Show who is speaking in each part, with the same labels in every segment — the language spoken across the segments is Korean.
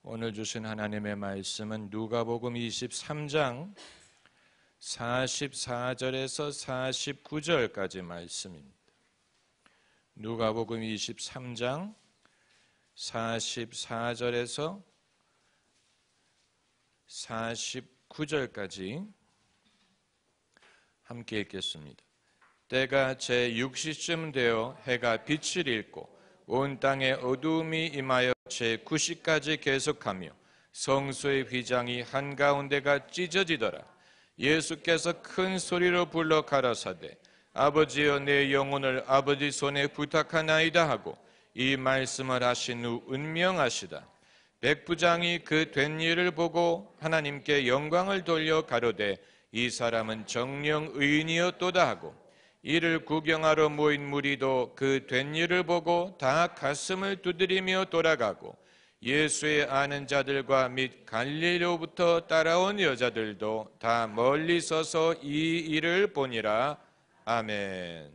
Speaker 1: 오늘 주신 하나님의 말씀은 누가복음 23장 44절에서 49절까지 말씀입니다. 누가복음 23장 44절에서 49절까지 함께 읽겠습니다. 때가 제6시쯤 되어 해가 빛을 잃고 온 땅에 어두움이 임하여 제9시까지 계속하며 성소의 휘장이 한가운데가 찢어지더라. 예수께서 큰 소리로 불러 가라사대 아버지여 내 영혼을 아버지 손에 부탁하나이다 하고 이 말씀을 하신 후 운명하시다. 백부장이 그 된 일을 보고 하나님께 영광을 돌려 가로되 이 사람은 정령 의인이었도다 하고 이를 구경하러 모인 무리도 그 된 일을 보고 다 가슴을 두드리며 돌아가고 예수의 아는 자들과 및 갈릴리로부터 따라온 여자들도 다 멀리 서서 이 일을 보니라. 아멘.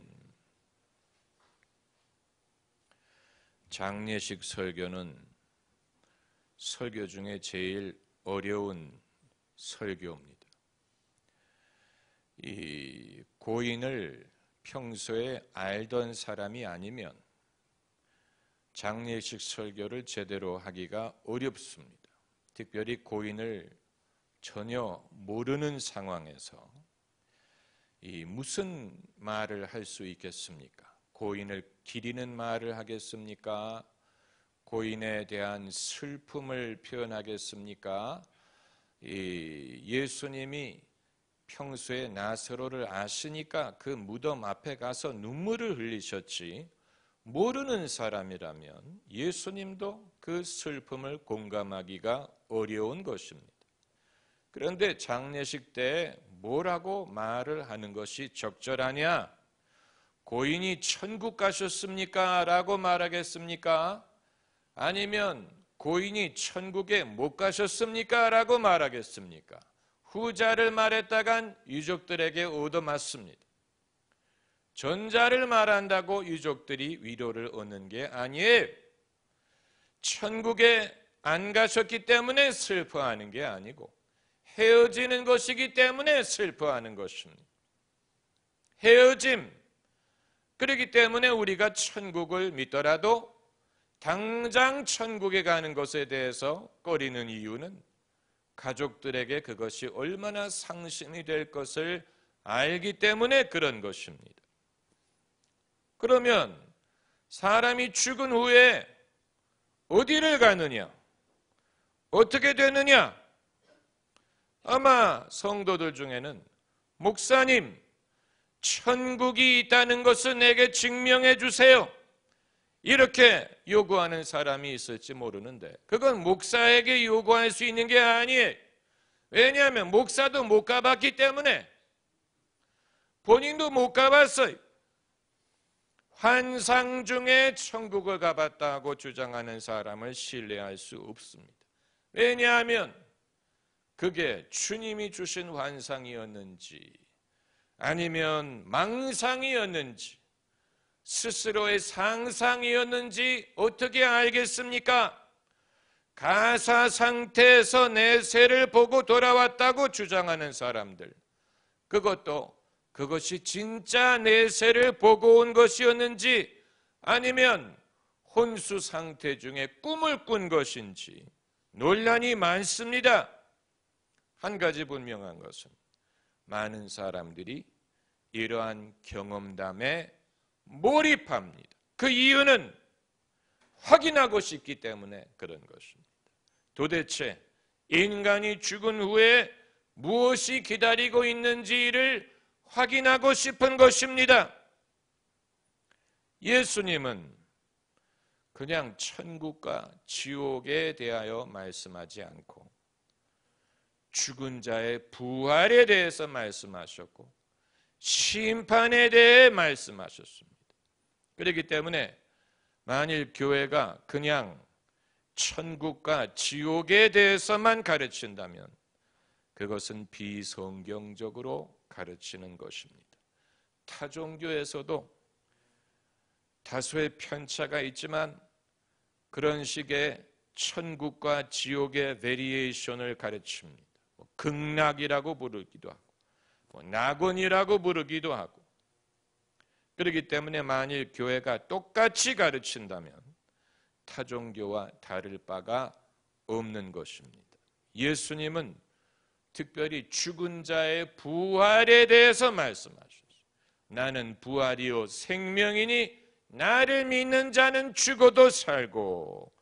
Speaker 1: 장례식 설교는 설교 중에 제일 어려운 설교입니다. 이 고인을 평소에 알던 사람이 아니면 장례식 설교를 제대로 하기가 어렵습니다. 특별히 고인을 전혀 모르는 상황에서 무슨 말을 할 수 있겠습니까? 고인을 기리는 말을 하겠습니까? 고인에 대한 슬픔을 표현하겠습니까? 예수님이 평소에 나사로를 아시니까 그 무덤 앞에 가서 눈물을 흘리셨지 모르는 사람이라면 예수님도 그 슬픔을 공감하기가 어려운 것입니다. 그런데 장례식 때 뭐라고 말을 하는 것이 적절하냐? 고인이 천국 가셨습니까? 라고 말하겠습니까? 아니면 고인이 천국에 못 가셨습니까? 라고 말하겠습니까? 후자를 말했다간 유족들에게 얻어맞습니다. 전자를 말한다고 유족들이 위로를 얻는 게 아니에요. 천국에 안 가셨기 때문에 슬퍼하는 게 아니고 헤어지는 것이기 때문에 슬퍼하는 것입니다. 헤어짐. 그렇기 때문에 우리가 천국을 믿더라도 당장 천국에 가는 것에 대해서 꺼리는 이유는 가족들에게 그것이 얼마나 상심이 될 것을 알기 때문에 그런 것입니다. 그러면 사람이 죽은 후에 어디를 가느냐? 어떻게 되느냐? 아마 성도들 중에는 목사님, 천국이 있다는 것을 내게 증명해 주세요. 이렇게 요구하는 사람이 있을지 모르는데 그건 목사에게 요구할 수 있는 게 아니에요. 왜냐하면 목사도 못 가봤기 때문에 본인도 못 가봤어요. 환상 중에 천국을 가봤다고 주장하는 사람을 신뢰할 수 없습니다. 왜냐하면 그게 주님이 주신 환상이었는지 아니면 망상이었는지 스스로의 상상이었는지 어떻게 알겠습니까? 가사 상태에서 내세를 보고 돌아왔다고 주장하는 사람들, 그것이 진짜 내세를 보고 온 것이었는지 아니면 혼수 상태 중에 꿈을 꾼 것인지 논란이 많습니다. 한 가지 분명한 것은 많은 사람들이 이러한 경험담에 몰입합니다. 그 이유는 확인하고 싶기 때문에 그런 것입니다. 도대체 인간이 죽은 후에 무엇이 기다리고 있는지를 확인하고 싶은 것입니다. 예수님은 그냥 천국과 지옥에 대하여 말씀하지 않고 죽은 자의 부활에 대해서 말씀하셨고 심판에 대해 말씀하셨습니다. 그렇기 때문에 만일 교회가 그냥 천국과 지옥에 대해서만 가르친다면 그것은 비성경적으로 가르치는 것입니다. 타종교에서도 다수의 편차가 있지만 그런 식의 천국과 지옥의 베리에이션을 가르칩니다. 극락이라고 부르기도 하고 낙원이라고 부르기도 하고. 그렇기 때문에 만일 교회가 똑같이 가르친다면 타종교와 다를 바가 없는 것입니다. 예수님은 특별히 죽은 자의 부활에 대해서 말씀하셨어요. 나는 부활이요 생명이니 나를 믿는 자는 죽어도 살고,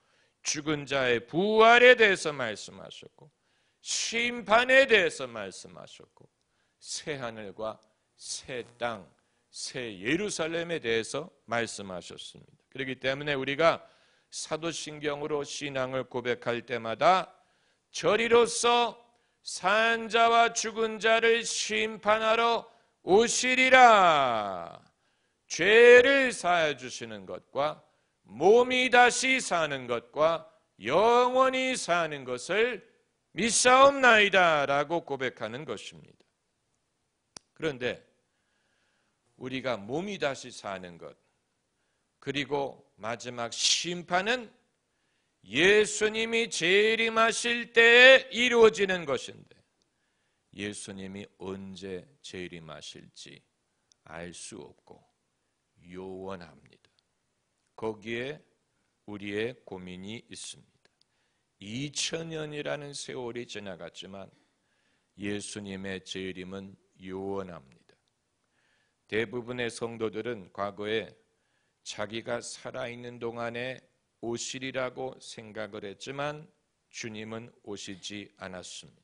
Speaker 1: 죽은 자의 부활에 대해서 말씀하셨고, 심판에 대해서 말씀하셨고, 새 하늘과 새 땅, 새 예루살렘에 대해서 말씀하셨습니다. 그렇기 때문에 우리가 사도신경으로 신앙을 고백할 때마다 저리로서 산 자와 죽은 자를 심판하러 오시리라, 죄를 사해 주시는 것과 몸이 다시 사는 것과 영원히 사는 것을 믿사옵나이다 라고 고백하는 것입니다. 그런데 우리가 몸이 다시 사는 것, 그리고 마지막 심판은 예수님이 재림하실 때에 이루어지는 것인데, 예수님이 언제 재림하실지 알 수 없고 요원합니다. 거기에 우리의 고민이 있습니다. 2000년이라는 세월이 지나갔지만 예수님의 재림은 요원합니다. 대부분의 성도들은 과거에 자기가 살아있는 동안에 오시리라고 생각을 했지만 주님은 오시지 않았습니다.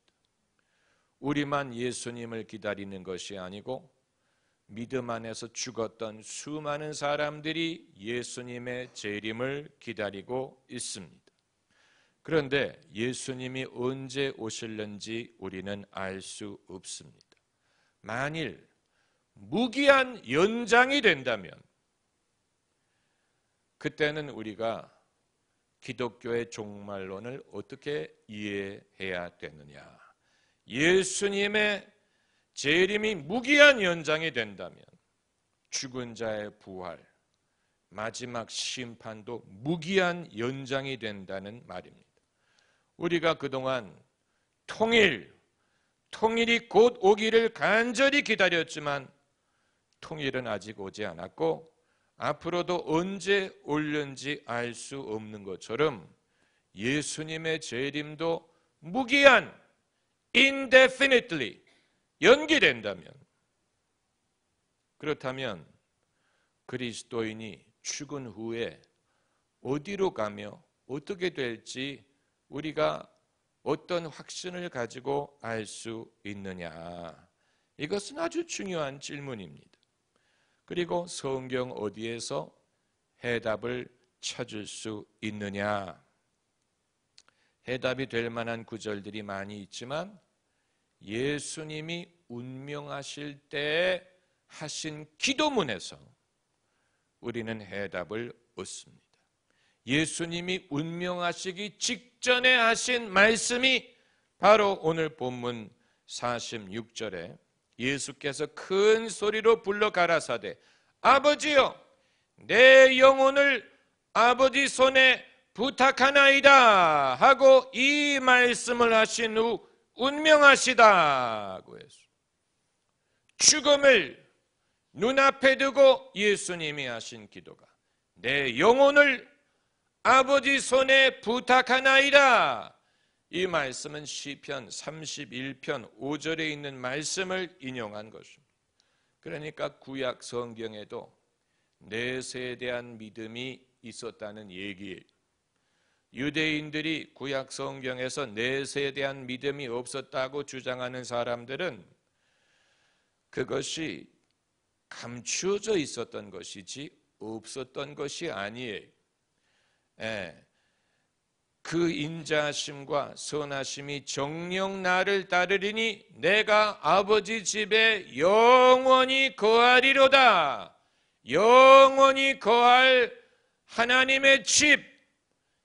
Speaker 1: 우리만 예수님을 기다리는 것이 아니고 믿음 안에서 죽었던 수많은 사람들이 예수님의 재림을 기다리고 있습니다. 그런데 예수님이 언제 오실는지 우리는 알 수 없습니다. 만일 무기한 연장이 된다면 그때는 우리가 기독교의 종말론을 어떻게 이해해야 되느냐? 예수님의 재림이 무기한 연장이 된다면 죽은 자의 부활, 마지막 심판도 무기한 연장이 된다는 말입니다. 우리가 그동안 통일이 곧 오기를 간절히 기다렸지만 통일은 아직 오지 않았고 앞으로도 언제 올는지 알 수 없는 것처럼 예수님의 재림도 무기한 indefinitely 연기된다면, 그렇다면 그리스도인이 죽은 후에 어디로 가며 어떻게 될지 우리가 어떤 확신을 가지고 알 수 있느냐? 이것은 아주 중요한 질문입니다. 그리고 성경 어디에서 해답을 찾을 수 있느냐? 해답이 될 만한 구절들이 많이 있지만 예수님이 운명하실 때 하신 기도문에서 우리는 해답을 얻습니다. 예수님이 운명하시기 직전에 하신 말씀이 바로 오늘 본문 46절에 예수께서 큰 소리로 불러 가라사대 아버지여 내 영혼을 아버지 손에 부탁하나이다 하고 이 말씀을 하신 후 운명하시다고 했습니다. 죽음을 눈앞에 두고 예수님이 하신 기도가 내 영혼을 아버지 손에 부탁하나이다. 이 말씀은 시편 31편 5절에 있는 말씀을 인용한 것입니다. 그러니까 구약 성경에도 넷에 대한 믿음이 있었다는 얘기예요. 유대인들이 구약 성경에서 넷에 대한 믿음이 없었다고 주장하는 사람들은 그것이 감추어져 있었던 것이지 없었던 것이 아니에요. 그 인자하심과 선하심이 정녕 나를 따르리니 내가 아버지 집에 영원히 거하리로다. 영원히 거할 하나님의 집,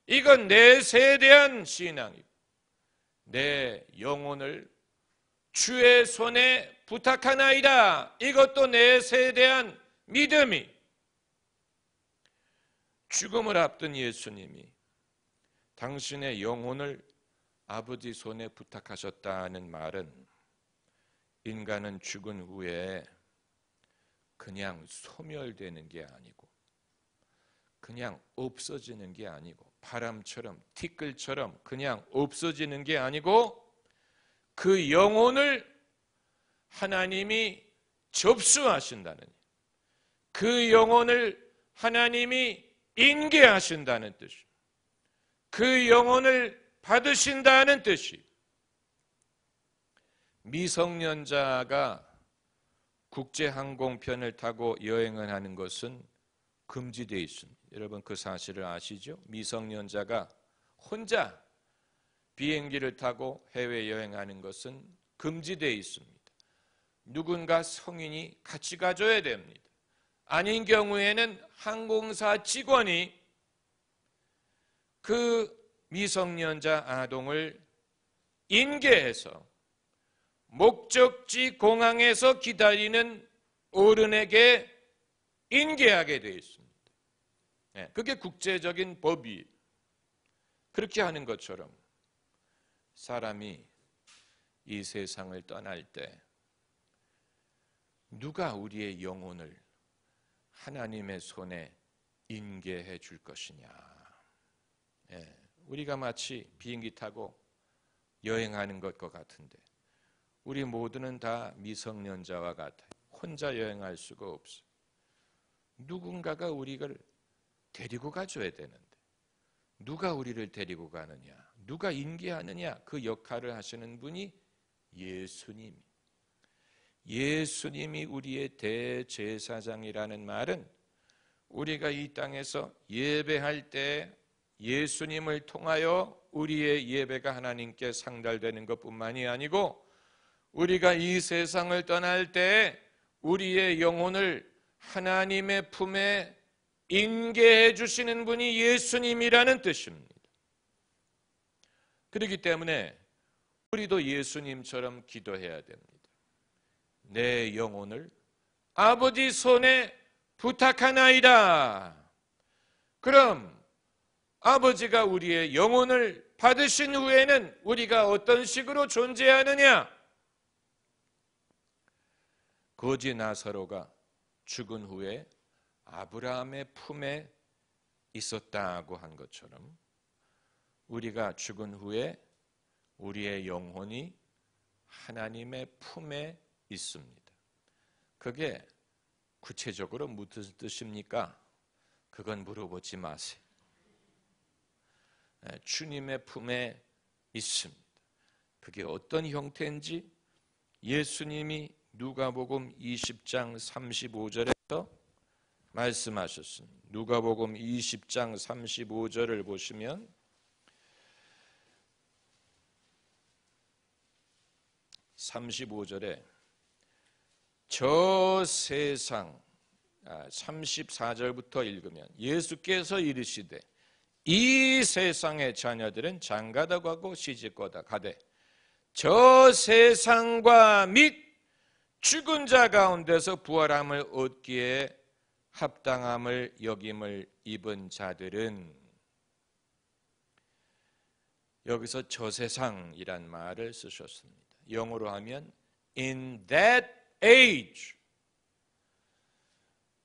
Speaker 1: 이건 내 세대한 신앙이고 내 영혼을 주의 손에 부탁하나이다. 이것도 내 세대한 믿음이. 죽음을 앞둔 예수님이 당신의 영혼을 아버지 손에 부탁하셨다는 말은 인간은 죽은 후에 그냥 소멸되는 게 아니고 그냥 없어지는 게 아니고 바람처럼 티끌처럼 그냥 없어지는 게 아니고 그 영혼을 하나님이 접수하신다는, 그 영혼을 하나님이 인계하신다는 뜻이, 그 영혼을 받으신다는 뜻이. 미성년자가 국제항공편을 타고 여행을 하는 것은 금지되어 있습니다. 여러분 그 사실을 아시죠? 미성년자가 혼자 비행기를 타고 해외여행하는 것은 금지되어 있습니다. 누군가 성인이 같이 가줘야 됩니다. 아닌 경우에는 항공사 직원이 그 미성년자 아동을 인계해서 목적지 공항에서 기다리는 어른에게 인계하게 되어 있습니다. 그게 국제적인 법이. 그렇게 하는 것처럼 사람이 이 세상을 떠날 때 누가 우리의 영혼을 하나님의 손에 인계해 줄 것이냐. 우리가 마치 비행기 타고 여행하는 것과 같은데 우리 모두는 다 미성년자와 같아요. 혼자 여행할 수가 없어요. 누군가가 우리를 데리고 가줘야 되는데 누가 우리를 데리고 가느냐, 누가 인계하느냐, 그 역할을 하시는 분이 예수님이 우리의 대제사장이라는 말은 우리가 이 땅에서 예배할 때 예수님을 통하여 우리의 예배가 하나님께 상달되는 것뿐만이 아니고 우리가 이 세상을 떠날 때 우리의 영혼을 하나님의 품에 인계해 주시는 분이 예수님이라는 뜻입니다. 그렇기 때문에 우리도 예수님처럼 기도해야 됩니다. 내 영혼을 아버지 손에 부탁하나이다. 그럼 아버지가 우리의 영혼을 받으신 후에는 우리가 어떤 식으로 존재하느냐? 거지 나사로가 죽은 후에 아브라함의 품에 있었다고 한 것처럼 우리가 죽은 후에 우리의 영혼이 하나님의 품에 있습니다. 그게 구체적으로 무슨 뜻입니까? 그건 물어보지 마세요. 주님의 품에 있습니다. 그게 어떤 형태인지 예수님이 누가복음 20장 35절에서 말씀하셨습니다. 누가복음 20장 35절을 보시면 35절에 저 세상 34절부터 읽으면 예수께서 이르시되 이 세상의 자녀들은 장가다 가고 시집거다 가되 저 세상과 및 죽은 자 가운데서 부활함을 얻기에 합당함을 여김을 입은 자들은, 여기서 저 세상이란 말을 쓰셨습니다. 영어로 하면 in that age.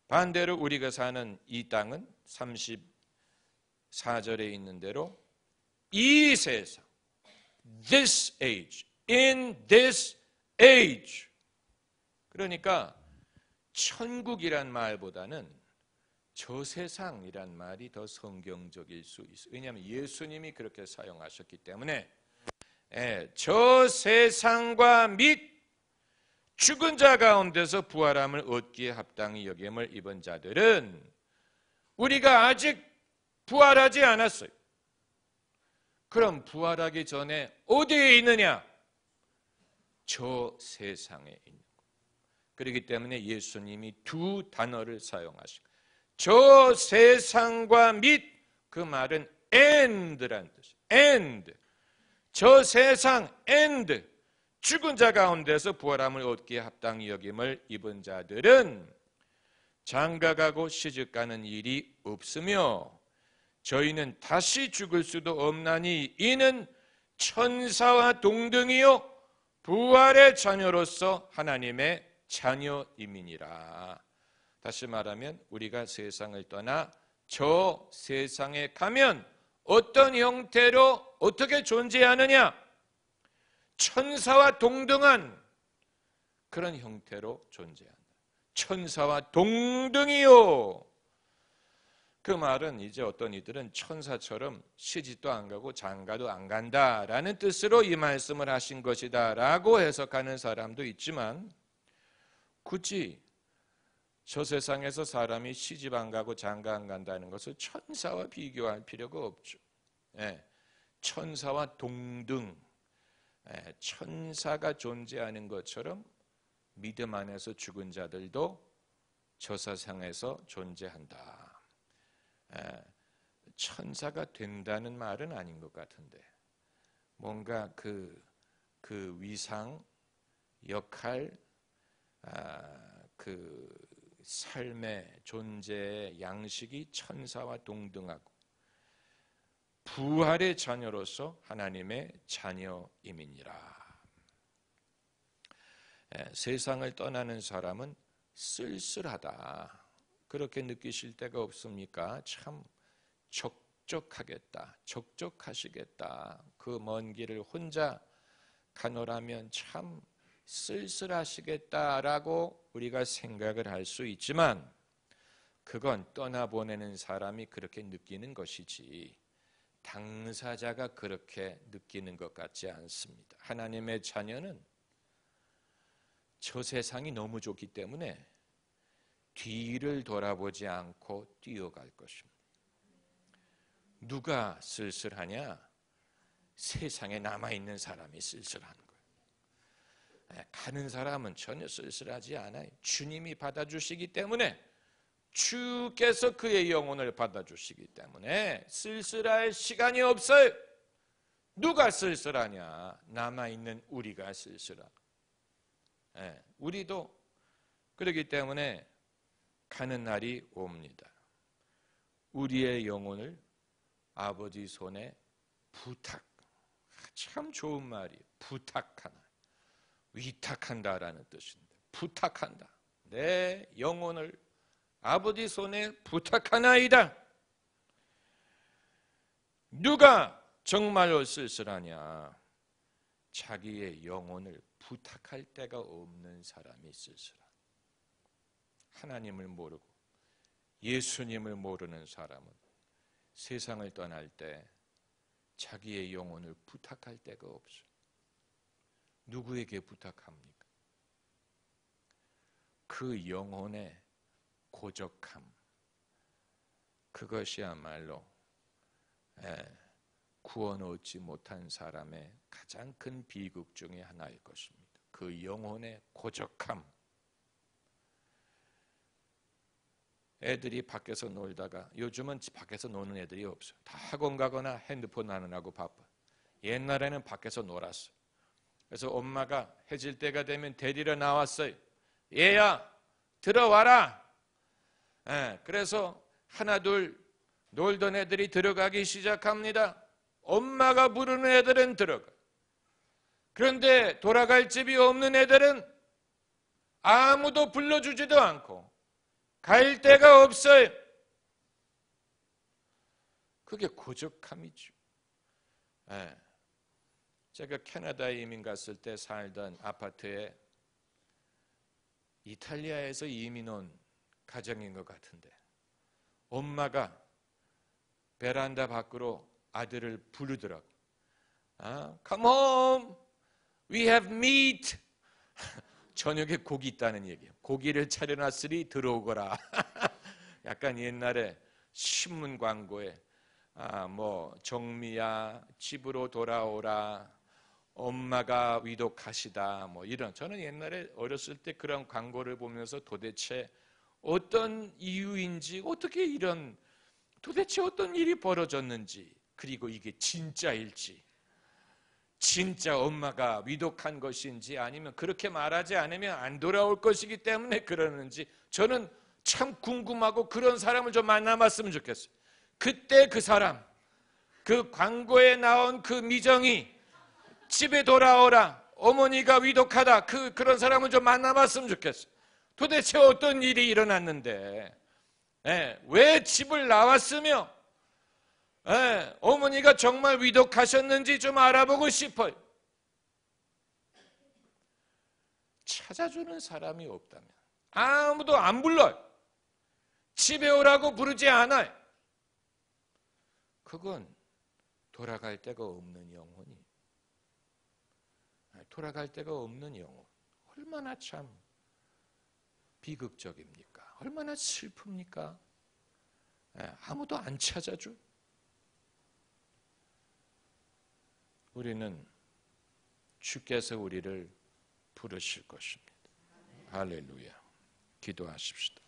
Speaker 1: 반대로 우리가 사는 이 땅은 34절에 있는 대로 이 세상, this age, in this age. 그러니까 천국이란 말보다는 저 세상이란 말이 더 성경적일 수 있어요. 왜냐하면 예수님이 그렇게 사용하셨기 때문에 저 세상과 및 죽은 자 가운데서 부활함을 얻기에 합당히 여김을 입은 자들은, 우리가 아직 부활하지 않았어요. 그럼 부활하기 전에 어디에 있느냐? 저 세상에 있는 것. 그렇기 때문에 예수님이 두 단어를 사용하시고 저 세상과 및, 그 말은 and라는 뜻이에요. and. 저 세상 and 죽은 자 가운데서 부활함을 얻기에 합당히 여김을 입은 자들은 장가가고 시집가는 일이 없으며 저희는 다시 죽을 수도 없나니 이는 천사와 동등이요 부활의 자녀로서 하나님의 자녀임이니라. 다시 말하면 우리가 세상을 떠나 저 세상에 가면 어떤 형태로 어떻게 존재하느냐? 천사와 동등한 그런 형태로 존재한다. 천사와 동등이요. 그 말은 이제 어떤 이들은 천사처럼 시집도 안 가고 장가도 안 간다라는 뜻으로 이 말씀을 하신 것이다 라고 해석하는 사람도 있지만, 굳이 저 세상에서 사람이 시집 안 가고 장가 안 간다는 것을 천사와 비교할 필요가 없죠. 천사와 동등, 천사가 존재하는 것처럼 믿음 안에서 죽은 자들도 저 세상에서 존재한다. 천사가 된다는 말은 아닌 것 같은데, 뭔가 그 위상, 역할, 그 삶의 존재의 양식이 천사와 동등하고 부활의 자녀로서 하나님의 자녀임이니라. 세상을 떠나는 사람은 쓸쓸하다, 그렇게 느끼실 때가 없습니까? 참 적적하겠다, 적적하시겠다, 그 먼 길을 혼자 가노라면 참 쓸쓸하시겠다라고 우리가 생각을 할 수 있지만, 그건 떠나보내는 사람이 그렇게 느끼는 것이지 당사자가 그렇게 느끼는 것 같지 않습니다. 하나님의 자녀는 저 세상이 너무 좋기 때문에 뒤를 돌아보지 않고 뛰어갈 것입니다. 누가 쓸쓸하냐? 세상에 남아있는 사람이 쓸쓸한 거예요. 가는 사람은 전혀 쓸쓸하지 않아요. 주님이 받아주시기 때문에, 주께서 그의 영혼을 받아주시기 때문에 쓸쓸할 시간이 없어요. 누가 쓸쓸하냐? 남아있는 우리가 쓸쓸하고, 우리도 그렇기 때문에 가는 날이 옵니다. 우리의 영혼을 아버지 손에 부탁, 참 좋은 말이에요. 부탁하나, 위탁한다라는 뜻인데, 부탁한다. 내 영혼을 아버지 손에 부탁하나이다. 누가 정말로 쓸쓸하냐? 자기의 영혼을 부탁할 데가 없는 사람이 쓸쓸하다. 하나님을 모르고 예수님을 모르는 사람은 세상을 떠날 때 자기의 영혼을 부탁할 데가 없어요. 누구에게 부탁합니까? 그 영혼의 고적함, 그것이야말로 구원 얻지 못한 사람의 가장 큰 비극 중에 하나일 것입니다. 그 영혼의 고적함. 애들이 밖에서 놀다가, 요즘은 밖에서 노는 애들이 없어요. 다 학원 가거나 핸드폰 하느라고 바빠. 옛날에는 밖에서 놀았어요. 그래서 엄마가 해질 때가 되면 데리러 나왔어요. 얘야, 들어와라. 그래서 하나 둘 놀던 애들이 들어가기 시작합니다. 엄마가 부르는 애들은 들어가. 그런데 돌아갈 집이 없는 애들은 아무도 불러주지도 않고 갈 데가 없어요. 그게 고적함이죠. 제가 캐나다에 이민 갔을 때 살던 아파트에 이탈리아에서 이민 온 가정인 것 같은데, 엄마가 베란다 밖으로 아들을 부르더라고. Come home, we have meat. 저녁에 고기 있다는 얘기예요. 고기를 차려놨으니 들어오거라. 약간 옛날에 신문 광고에 뭐 정미야 집으로 돌아오라, 엄마가 위독하시다, 뭐 이런. 저는 옛날에 어렸을 때 그런 광고를 보면서 도대체 어떤 이유인지, 어떻게 도대체 어떤 일이 벌어졌는지, 그리고 이게 진짜일지, 진짜 엄마가 위독한 것인지, 아니면 그렇게 말하지 않으면 안 돌아올 것이기 때문에 그러는지, 저는 참 궁금하고 그런 사람을 좀 만나봤으면 좋겠어요. 그때 그 사람, 그 광고에 나온 그 미정이 집에 돌아오라, 어머니가 위독하다, 그런 사람을 좀 만나봤으면 좋겠어요. 도대체 어떤 일이 일어났는데, 왜 집을 나왔으며, 어머니가 정말 위독하셨는지 좀 알아보고 싶어요. 찾아주는 사람이 없다면 아무도 안 불러요. 집에 오라고 부르지 않아요. 그건 돌아갈 데가 없는 영혼이, 돌아갈 데가 없는 영혼. 얼마나 참 비극적입니까? 얼마나 슬픕니까? 아무도 안 찾아줘. 우리는 주께서 우리를 부르실 것입니다. 할렐루야. 기도하십시다.